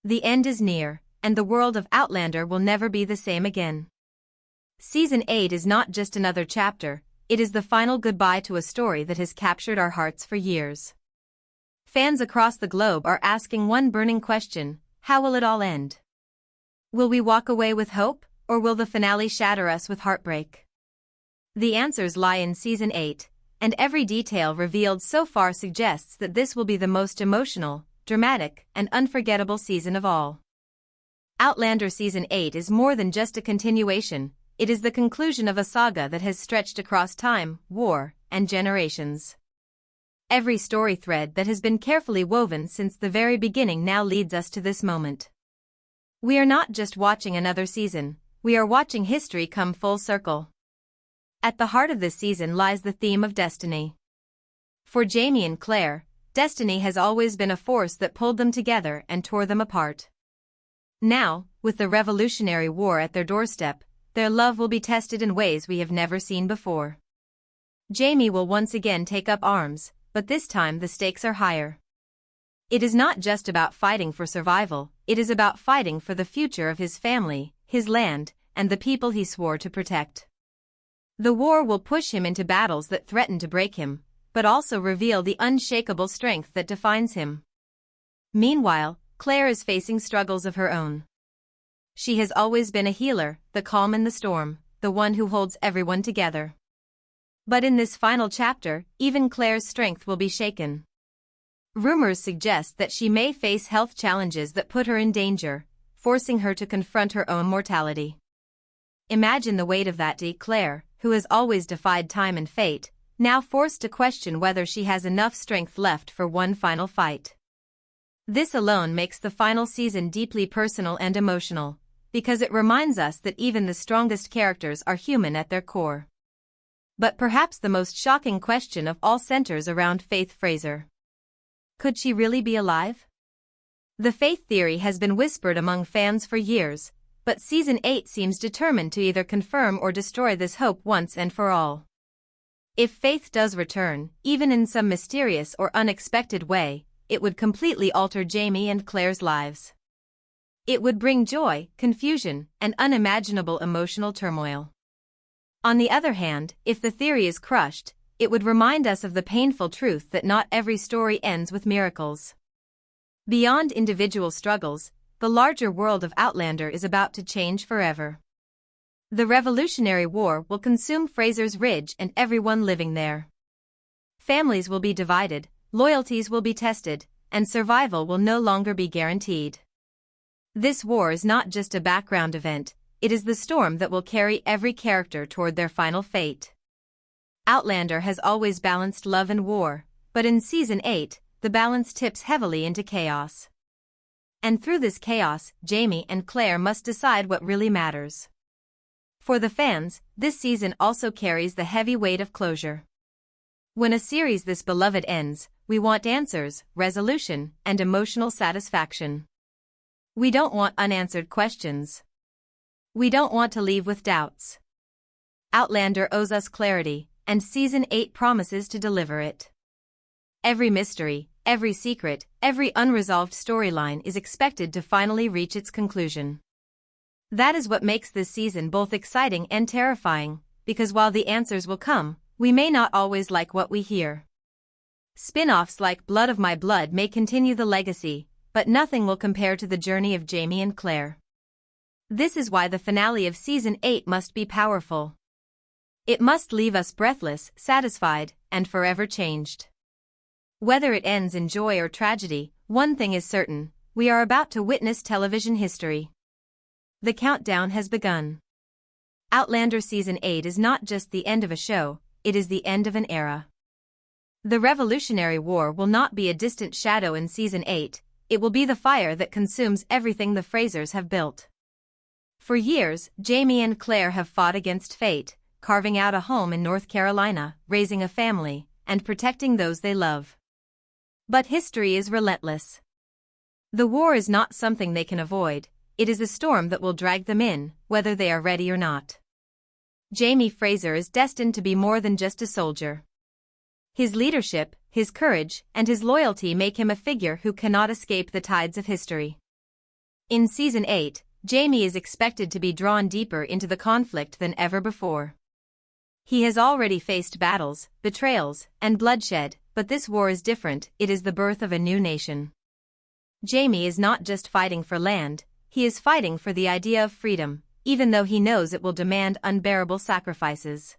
The end is near, and the world of Outlander will never be the same again. Season 8 is not just another chapter, it is the final goodbye to a story that has captured our hearts for years. Fans across the globe are asking one burning question: how will it all end? Will we walk away with hope, or will the finale shatter us with heartbreak? The answers lie in Season 8, and every detail revealed so far suggests that this will be the most emotional, dramatic, and unforgettable season of all. Outlander Season 8 is more than just a continuation, it is the conclusion of a saga that has stretched across time, war, and generations. Every story thread that has been carefully woven since the very beginning now leads us to this moment. We are not just watching another season, we are watching history come full circle. At the heart of this season lies the theme of destiny. For Jamie and Claire, destiny has always been a force that pulled them together and tore them apart. Now, with the Revolutionary War at their doorstep, their love will be tested in ways we have never seen before. Jamie will once again take up arms, but this time the stakes are higher. It is not just about fighting for survival, it is about fighting for the future of his family, his land, and the people he swore to protect. The war will push him into battles that threaten to break him, but also reveal the unshakable strength that defines him. Meanwhile, Claire is facing struggles of her own. She has always been a healer, the calm in the storm, the one who holds everyone together. But in this final chapter, even Claire's strength will be shaken. Rumors suggest that she may face health challenges that put her in danger, forcing her to confront her own mortality. Imagine the weight of that. Claire, who has always defied time and fate, now forced to question whether she has enough strength left for one final fight. This alone makes the final season deeply personal and emotional, because it reminds us that even the strongest characters are human at their core. But perhaps the most shocking question of all centers around Faith Fraser. Could she really be alive? The faith theory has been whispered among fans for years, but Season 8 seems determined to either confirm or destroy this hope once and for all. If Faith does return, even in some mysterious or unexpected way, it would completely alter Jamie and Claire's lives. It would bring joy, confusion, and unimaginable emotional turmoil. On the other hand, if the theory is crushed, it would remind us of the painful truth that not every story ends with miracles. Beyond individual struggles, the larger world of Outlander is about to change forever. The Revolutionary War will consume Fraser's Ridge and everyone living there. Families will be divided, loyalties will be tested, and survival will no longer be guaranteed. This war is not just a background event, it is the storm that will carry every character toward their final fate. Outlander has always balanced love and war, but in Season 8, the balance tips heavily into chaos. And through this chaos, Jamie and Claire must decide what really matters. For the fans, this season also carries the heavy weight of closure. When a series this beloved ends, we want answers, resolution, and emotional satisfaction. We don't want unanswered questions. We don't want to leave with doubts. Outlander owes us clarity, and Season 8 promises to deliver it. Every mystery, every secret, every unresolved storyline is expected to finally reach its conclusion. That is what makes this season both exciting and terrifying, because while the answers will come, we may not always like what we hear. Spin-offs like Blood of My Blood may continue the legacy, but nothing will compare to the journey of Jamie and Claire. This is why the finale of Season 8 must be powerful. It must leave us breathless, satisfied, and forever changed. Whether it ends in joy or tragedy, one thing is certain, we are about to witness television history. The countdown has begun. Outlander Season 8 is not just the end of a show, it is the end of an era. The Revolutionary War will not be a distant shadow in Season 8, it will be the fire that consumes everything the Frasers have built. For years, Jamie and Claire have fought against fate, carving out a home in North Carolina, raising a family, and protecting those they love. But history is relentless. The war is not something they can avoid, it is a storm that will drag them in, whether they are ready or not. Jamie Fraser is destined to be more than just a soldier. His leadership, his courage, and his loyalty make him a figure who cannot escape the tides of history. In Season 8, Jamie is expected to be drawn deeper into the conflict than ever before. He has already faced battles, betrayals, and bloodshed, but this war is different. It is the birth of a new nation. Jamie is not just fighting for land, he is fighting for the idea of freedom, even though he knows it will demand unbearable sacrifices.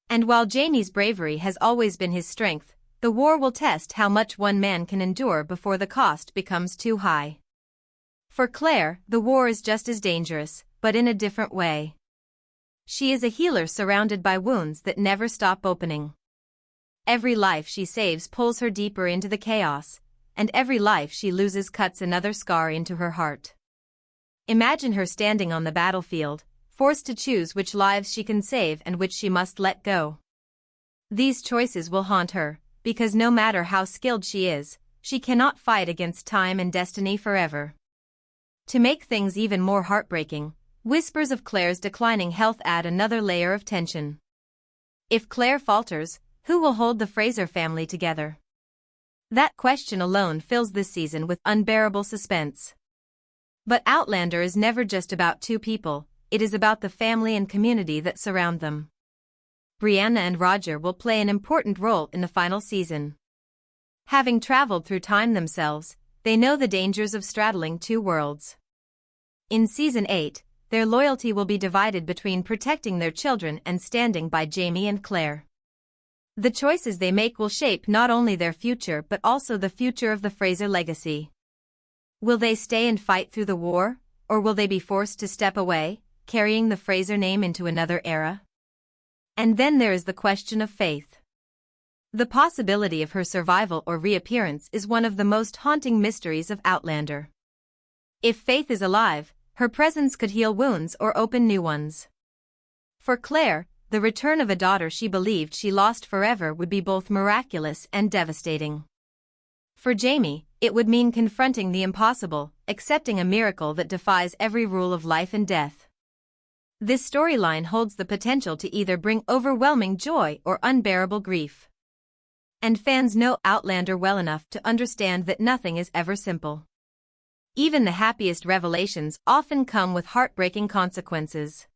And while Jamie's bravery has always been his strength, the war will test how much one man can endure before the cost becomes too high. For Claire, the war is just as dangerous, but in a different way. She is a healer surrounded by wounds that never stop opening. Every life she saves pulls her deeper into the chaos, and every life she loses cuts another scar into her heart. Imagine her standing on the battlefield, forced to choose which lives she can save and which she must let go. These choices will haunt her, because no matter how skilled she is, she cannot fight against time and destiny forever. To make things even more heartbreaking, whispers of Claire's declining health add another layer of tension. If Claire falters, who will hold the Fraser family together? That question alone fills this season with unbearable suspense. But Outlander is never just about two people, it is about the family and community that surround them. Brianna and Roger will play an important role in the final season. Having traveled through time themselves, they know the dangers of straddling two worlds. In Season 8, their loyalty will be divided between protecting their children and standing by Jamie and Claire. The choices they make will shape not only their future but also the future of the Fraser legacy. Will they stay and fight through the war, or will they be forced to step away, carrying the Fraser name into another era? And then there is the question of Faith. The possibility of her survival or reappearance is one of the most haunting mysteries of Outlander. If Faith is alive, her presence could heal wounds or open new ones. For Claire, the return of a daughter she believed she lost forever would be both miraculous and devastating. For Jamie, it would mean confronting the impossible, accepting a miracle that defies every rule of life and death. This storyline holds the potential to either bring overwhelming joy or unbearable grief. And fans know Outlander well enough to understand that nothing is ever simple. Even the happiest revelations often come with heartbreaking consequences.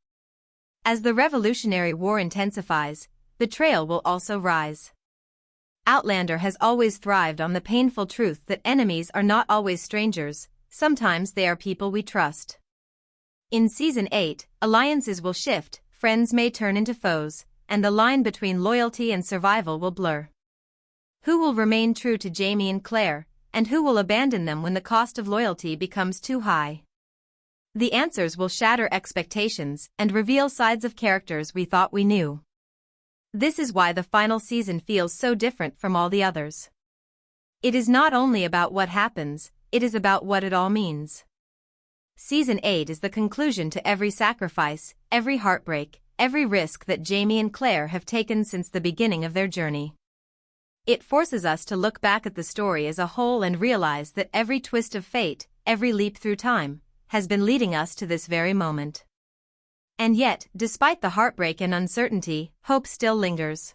As the Revolutionary War intensifies, betrayal will also rise. Outlander has always thrived on the painful truth that enemies are not always strangers, sometimes they are people we trust. In Season 8, alliances will shift, friends may turn into foes, and the line between loyalty and survival will blur. Who will remain true to Jamie and Claire, and who will abandon them when the cost of loyalty becomes too high? The answers will shatter expectations and reveal sides of characters we thought we knew. This is why the final season feels so different from all the others. It is not only about what happens, it is about what it all means. Season 8 is the conclusion to every sacrifice, every heartbreak, every risk that Jamie and Claire have taken since the beginning of their journey. It forces us to look back at the story as a whole and realize that every twist of fate, every leap through time, has been leading us to this very moment. And yet, despite the heartbreak and uncertainty, hope still lingers.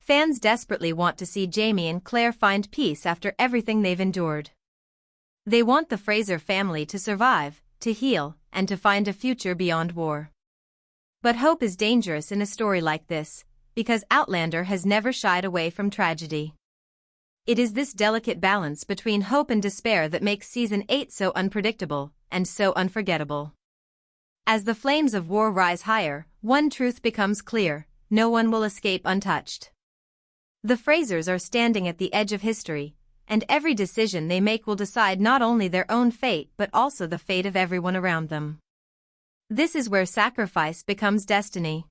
Fans desperately want to see Jamie and Claire find peace after everything they've endured. They want the Fraser family to survive, to heal, and to find a future beyond war. But hope is dangerous in a story like this, because Outlander has never shied away from tragedy. It is this delicate balance between hope and despair that makes Season 8 so unpredictable, and so unforgettable. As the flames of war rise higher, one truth becomes clear: no one will escape untouched. The Frasers are standing at the edge of history, and every decision they make will decide not only their own fate but also the fate of everyone around them. This is where sacrifice becomes destiny.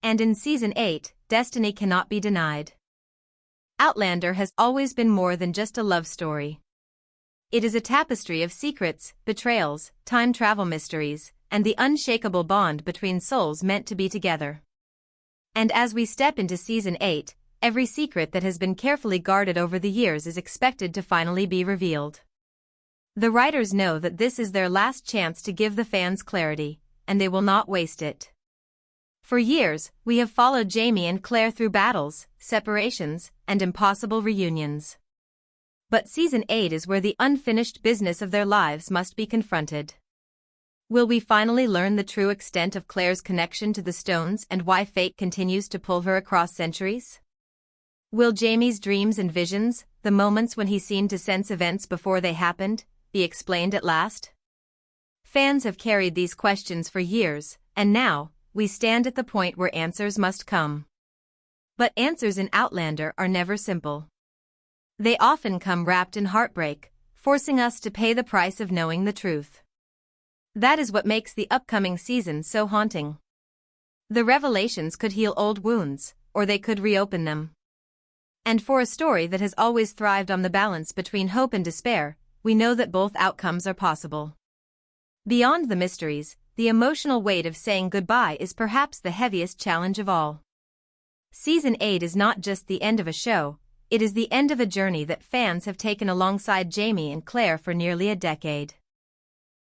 And in Season 8, destiny cannot be denied. Outlander has always been more than just a love story. It is a tapestry of secrets, betrayals, time travel mysteries, and the unshakable bond between souls meant to be together. And as we step into Season 8, every secret that has been carefully guarded over the years is expected to finally be revealed. The writers know that this is their last chance to give the fans clarity, and they will not waste it. For years, we have followed Jamie and Claire through battles, separations, and impossible reunions. But Season 8 is where the unfinished business of their lives must be confronted. Will we finally learn the true extent of Claire's connection to the stones and why fate continues to pull her across centuries? Will Jamie's dreams and visions, the moments when he seemed to sense events before they happened, be explained at last? Fans have carried these questions for years, and now, we stand at the point where answers must come. But answers in Outlander are never simple. They often come wrapped in heartbreak, forcing us to pay the price of knowing the truth. That is what makes the upcoming season so haunting. The revelations could heal old wounds, or they could reopen them. And for a story that has always thrived on the balance between hope and despair, we know that both outcomes are possible. Beyond the mysteries, the emotional weight of saying goodbye is perhaps the heaviest challenge of all. Season 8 is not just the end of a show, it is the end of a journey that fans have taken alongside Jamie and Claire for nearly a decade.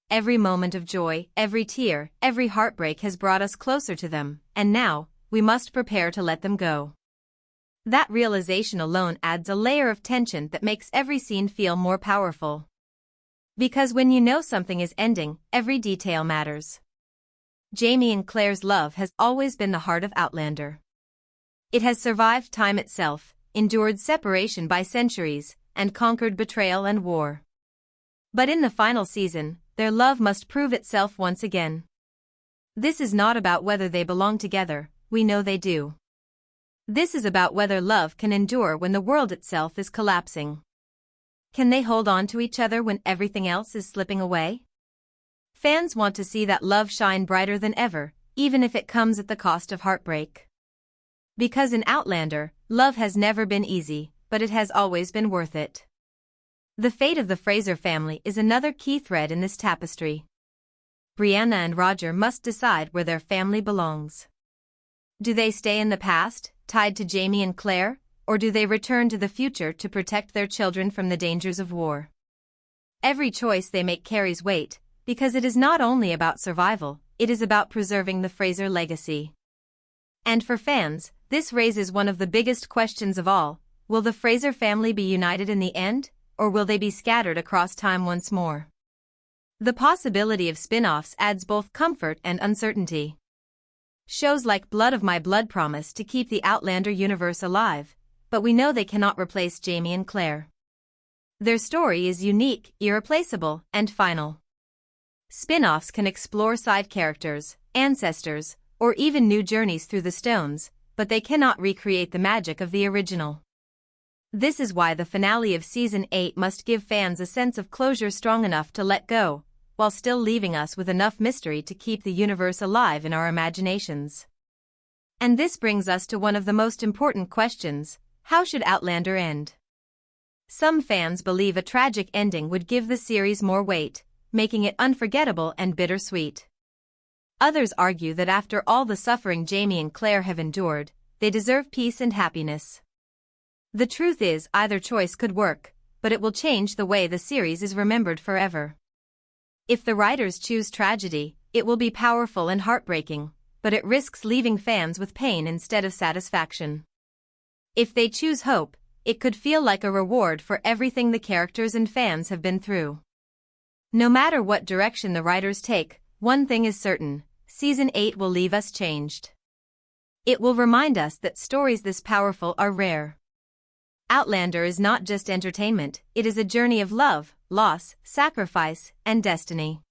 Every moment of joy, every tear, every heartbreak has brought us closer to them, and now, we must prepare to let them go. That realization alone adds a layer of tension that makes every scene feel more powerful. Because when you know something is ending, every detail matters. Jamie and Claire's love has always been the heart of Outlander. It has survived time itself, endured separation by centuries, and conquered betrayal and war. But in the final season, their love must prove itself once again. This is not about whether they belong together, we know they do. This is about whether love can endure when the world itself is collapsing. Can they hold on to each other when everything else is slipping away? Fans want to see that love shine brighter than ever, even if it comes at the cost of heartbreak. Because in Outlander, love has never been easy, but it has always been worth it. The fate of the Fraser family is another key thread in this tapestry. Brianna and Roger must decide where their family belongs. Do they stay in the past, tied to Jamie and Claire, or do they return to the future to protect their children from the dangers of war? Every choice they make carries weight, because it is not only about survival, it is about preserving the Fraser legacy. And for fans, this raises one of the biggest questions of all: will the Fraser family be united in the end, or will they be scattered across time once more? The possibility of spin-offs adds both comfort and uncertainty. Shows like Blood of My Blood promise to keep the Outlander universe alive, but we know they cannot replace Jamie and Claire. Their story is unique, irreplaceable, and final. Spin-offs can explore side characters, ancestors, or even new journeys through the stones, but they cannot recreate the magic of the original. This is why the finale of Season 8 must give fans a sense of closure strong enough to let go, while still leaving us with enough mystery to keep the universe alive in our imaginations. And this brings us to one of the most important questions: how should Outlander end? Some fans believe a tragic ending would give the series more weight, making it unforgettable and bittersweet. Others argue that after all the suffering Jamie and Claire have endured, they deserve peace and happiness. The truth is, either choice could work, but it will change the way the series is remembered forever. If the writers choose tragedy, it will be powerful and heartbreaking, but it risks leaving fans with pain instead of satisfaction. If they choose hope, it could feel like a reward for everything the characters and fans have been through. No matter what direction the writers take, one thing is certain: Season 8 will leave us changed. It will remind us that stories this powerful are rare. Outlander is not just entertainment, it is a journey of love, loss, sacrifice, and destiny.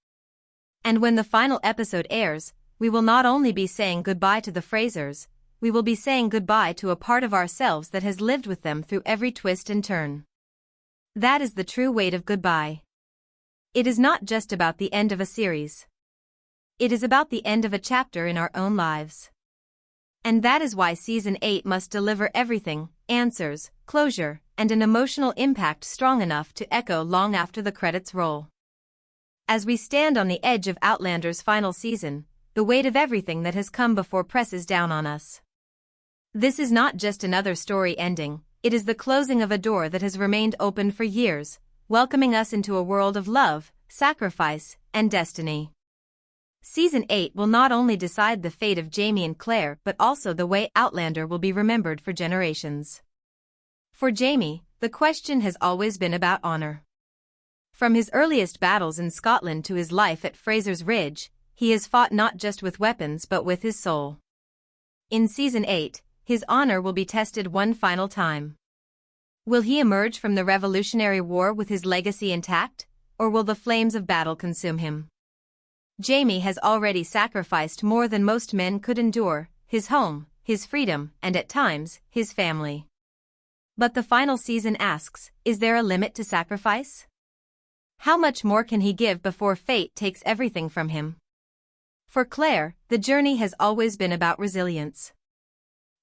And when the final episode airs, we will not only be saying goodbye to the Frasers, we will be saying goodbye to a part of ourselves that has lived with them through every twist and turn. That is the true weight of goodbye. It is not just about the end of a series. It is about the end of a chapter in our own lives. And that is why Season 8 must deliver everything: answers, closure, and an emotional impact strong enough to echo long after the credits roll. As we stand on the edge of Outlander's final season, the weight of everything that has come before presses down on us. This is not just another story ending, it is the closing of a door that has remained open for years, welcoming us into a world of love, sacrifice, and destiny. Season 8 will not only decide the fate of Jamie and Claire but also the way Outlander will be remembered for generations. For Jamie, the question has always been about honor. From his earliest battles in Scotland to his life at Fraser's Ridge, he has fought not just with weapons but with his soul. In Season 8, his honor will be tested one final time. Will he emerge from the Revolutionary War with his legacy intact, or will the flames of battle consume him? Jaime has already sacrificed more than most men could endure: his home, his freedom, and at times, his family. But the final season asks, is there a limit to sacrifice? How much more can he give before fate takes everything from him? For Claire, the journey has always been about resilience.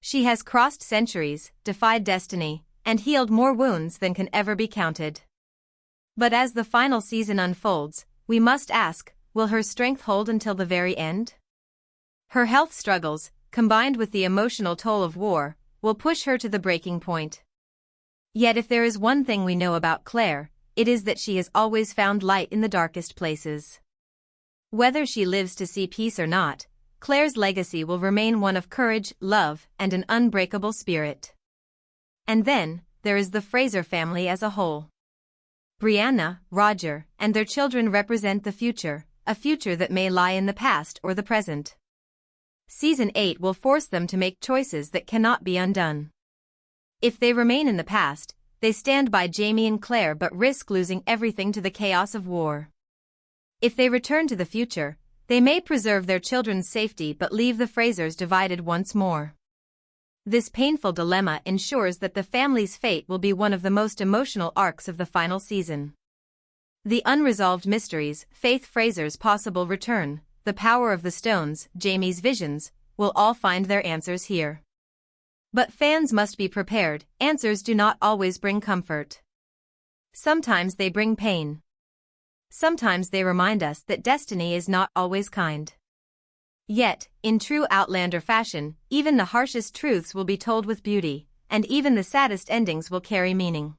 She has crossed centuries, defied destiny, and healed more wounds than can ever be counted. But as the final season unfolds, we must ask, will her strength hold until the very end? Her health struggles, combined with the emotional toll of war, will push her to the breaking point. Yet if there is one thing we know about Claire, it is that she has always found light in the darkest places. Whether she lives to see peace or not, Claire's legacy will remain one of courage, love, and an unbreakable spirit. And then, there is the Fraser family as a whole. Brianna, Roger, and their children represent the future, a future that may lie in the past or the present. Season 8 will force them to make choices that cannot be undone. If they remain in the past, they stand by Jaime and Claire but risk losing everything to the chaos of war. If they return to the future, they may preserve their children's safety but leave the Frasers divided once more. This painful dilemma ensures that the family's fate will be one of the most emotional arcs of the final season. The unresolved mysteries, Faith Fraser's possible return, the power of the stones, Jaime's visions, will all find their answers here. But fans must be prepared: answers do not always bring comfort. Sometimes they bring pain. Sometimes they remind us that destiny is not always kind. Yet, in true Outlander fashion, even the harshest truths will be told with beauty, and even the saddest endings will carry meaning.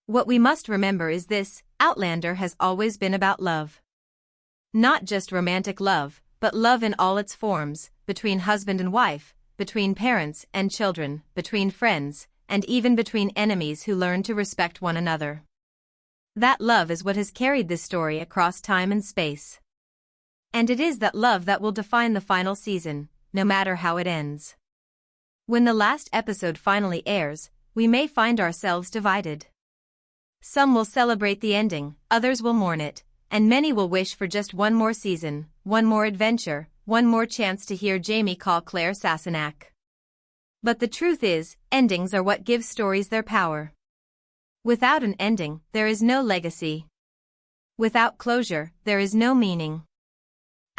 What we must remember is this: Outlander has always been about love. Not just romantic love, but love in all its forms, between husband and wife, between parents and children, between friends, and even between enemies who learn to respect one another. That love is what has carried this story across time and space. And it is that love that will define the final season, no matter how it ends. When the last episode finally airs, we may find ourselves divided. Some will celebrate the ending, others will mourn it, and many will wish for just one more season, one more adventure, one more chance to hear Jaime call Claire Sassenach. But the truth is, endings are what give stories their power. Without an ending, there is no legacy. Without closure, there is no meaning.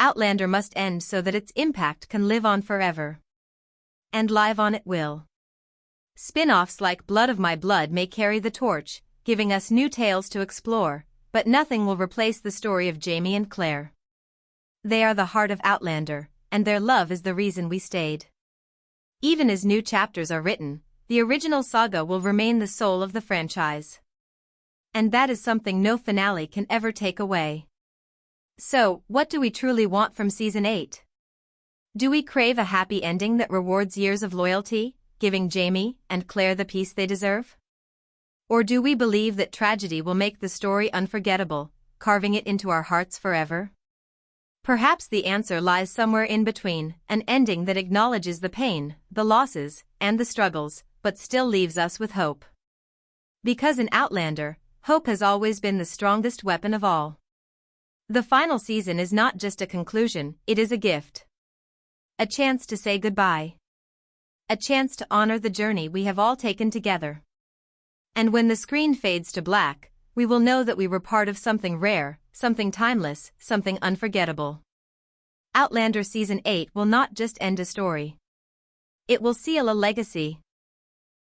Outlander must end so that its impact can live on forever. And live on it will. Spin-offs like Blood of My Blood may carry the torch, giving us new tales to explore, but nothing will replace the story of Jaime and Claire. They are the heart of Outlander, and their love is the reason we stayed. Even as new chapters are written, the original saga will remain the soul of the franchise. And that is something no finale can ever take away. So, what do we truly want from Season 8? Do we crave a happy ending that rewards years of loyalty, giving Jaime and Claire the peace they deserve? Or do we believe that tragedy will make the story unforgettable, carving it into our hearts forever? Perhaps the answer lies somewhere in between: an ending that acknowledges the pain, the losses, and the struggles, but still leaves us with hope. Because in Outlander, hope has always been the strongest weapon of all. The final season is not just a conclusion, it is a gift. A chance to say goodbye. A chance to honor the journey we have all taken together. And when the screen fades to black, we will know that we were part of something rare, something timeless, something unforgettable. Outlander Season 8 will not just end a story. It will seal a legacy.